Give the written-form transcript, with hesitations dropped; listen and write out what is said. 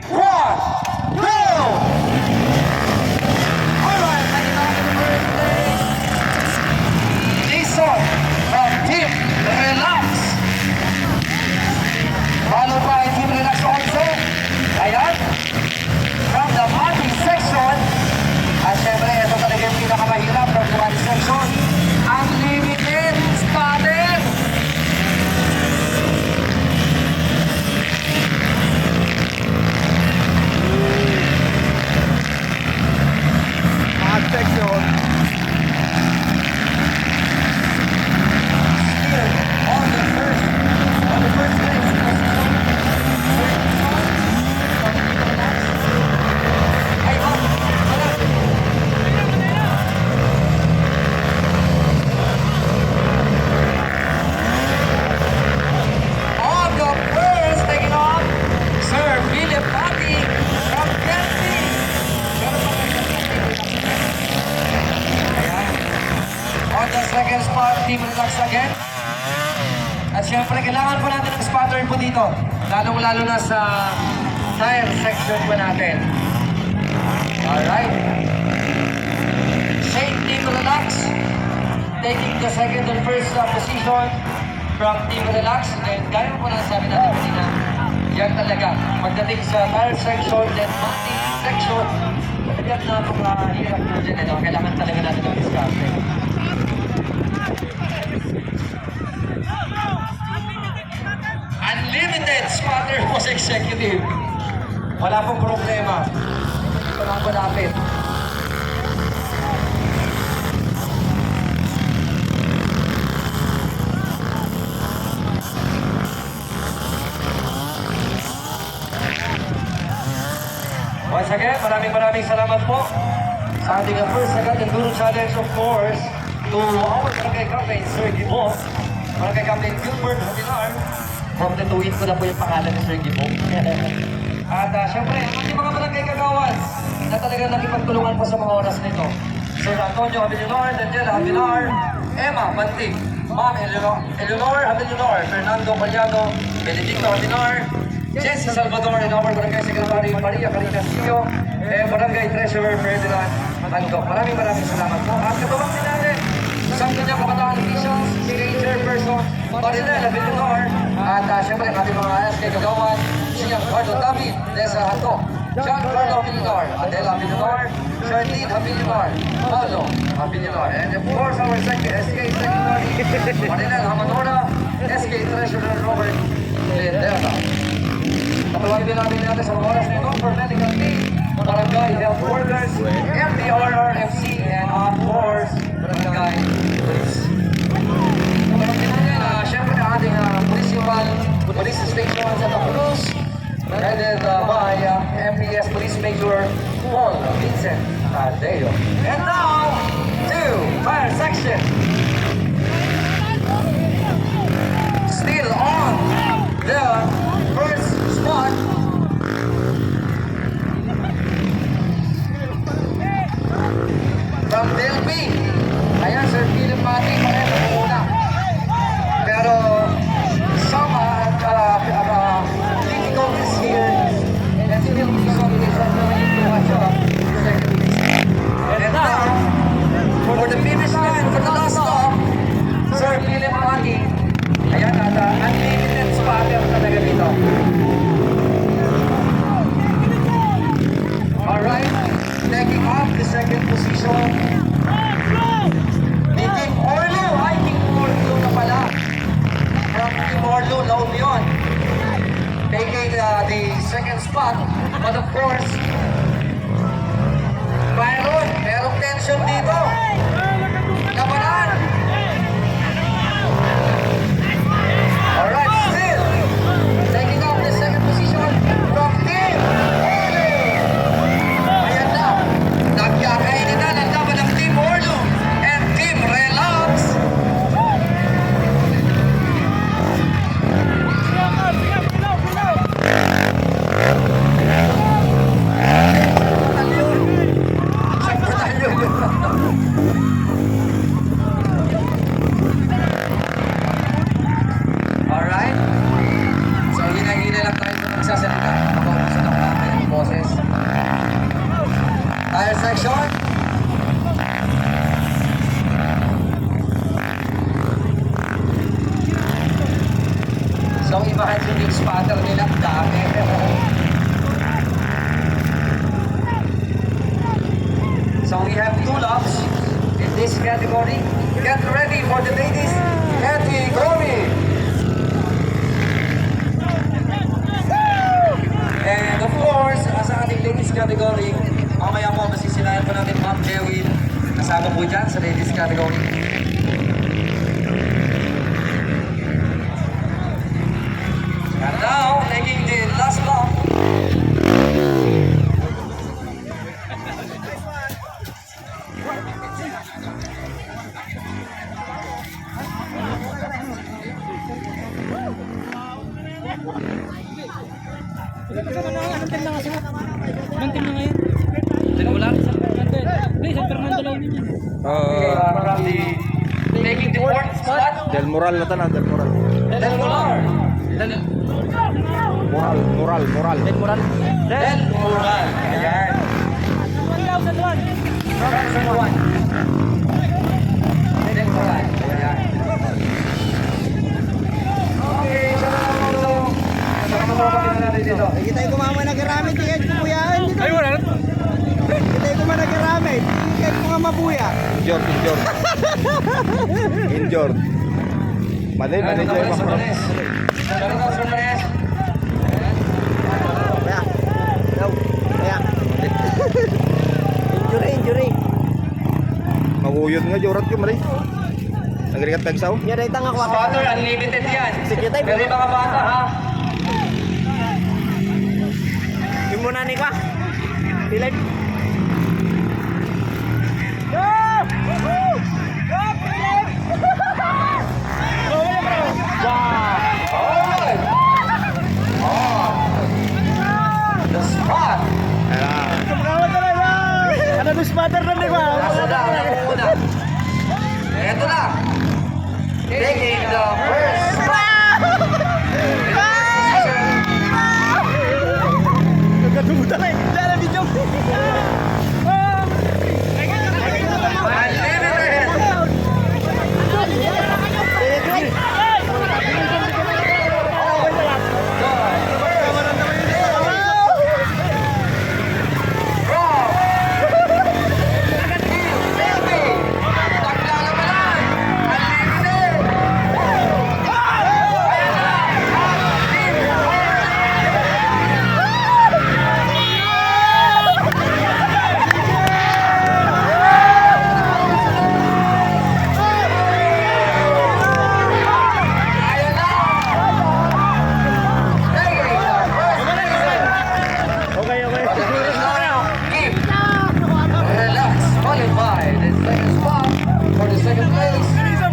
one, go! Jason from Team Relax. Followed by Team Relax also. Ayan. From the body section. At syempre, ito talaga yung pinakamahirap from the body section. Unlimited Spotter. Hot section. Second spot, Team Relax again. At syempre, kailangan po natin ng spotter po dito. Lalong-lalo na sa tire section po natin. Alright. Same Team Relax. Taking the second and first position from Team Relax. And gaya po na sabi natin kanina, yan talaga. Pagdating sa tire section, then mounting section, yan na po hirap po dyan. Kailangan talaga natin ng spotter. Unlimited spotter was executive. Wala pong problema. Ito lang po natin. Once again, maraming salamat po sa ating first agad Enduro Challenge, of course, to our Barangay Captain, Sir Gibo, Barangay Captain Gilbert Habinar. Kompletuin ko na po yung pangalan ni Sir Gibo. At syempre, ang ating mga barangay kagawan na talagang nakipagtulungan po sa mga oras nito. Sir Antonio Habilinor, Daniela Habilinar, Emma Mantig, Ma'am Eleanor Habilinor, Fernando Pagliano, Benedicto Habilinar, Jesse Salvador, and our Barangay Secretary Maria Caricasio, Barangay Treasurer Ferdinand Andok. Maraming salamat po. At katulong din natin, isang kanyang kabataan officials, si Chairperson Marinela Habilinor, at syempre ang ating mga SK kagawan, si Giancarlo David, Desa Hato, Giancarlo Habilinor, Adela Habilinor, Charlene Habilinor, Paulo Habilinor, and of course our SK Secretary, Marinela Hamadora, SK Treasurer Robert Lindera. Patawagin din natin sa mga oras nito for medical team, barangay health workers, MDRRFC, and of course, barangay police. Patawagin natin, syempre ang ating municipal police station sa Cruz, headed by MPS Police Major Paul Vincent Tadeo. And now, to fire section. Still on the first spot. From Delphi. Ayan, Sir Philip Mati, pareho muna. Pero some difficulties here, and still some is going to watch out. And now, for the finish line, for the last stop, Sir Philip Mati. Ayan, at unlimited spotter talaga dito. Alright, taking off the second position. Team Orlo, ay Team Orlo na pala. From Team Orlo, La Union. Taking the second spot, but of course, merong tension dito. Kapanan! Alright, still taking off the second position from Team Orlo. Ayan na, nagkakainin na ng laban ng Team Orlo and Team Relax. Sakto tayo. this category. Get ready for the ladies category. And of course, sa ating ladies category, mamaya po masisilayan pa natin Ma'am Jewin. Kasama po dyan sa ladies category. And now, taking the last lap. Anong team na nga siya? Anong team na ngayon? Sinulan? Hindi, sa Fernando lang yun. Taking the fourth spot. Del Moral na tanan, Del Moral. Del Moral. Moral. Del Moral. Ayan. Sa duwan. From one. Del Moral. Ayan. Okay, sama natin dito. Kita ko mama nagaramit, tiyan ko buyaan dito. Ay, wala. Kita ko man nagaramit, tiyan ko nga mabuya. Injured. Manay Ayan, Joy sa Macron. Banes. Sa Banes. Kaya. Injury. Mawuyod nga jorat ko mali. Nagrikat tagsaw. Yan ay tanga ko. Spotter, unlimited yan. Sige tayo. Pero yung mga bata ha. Yung muna ni ka. Pilag.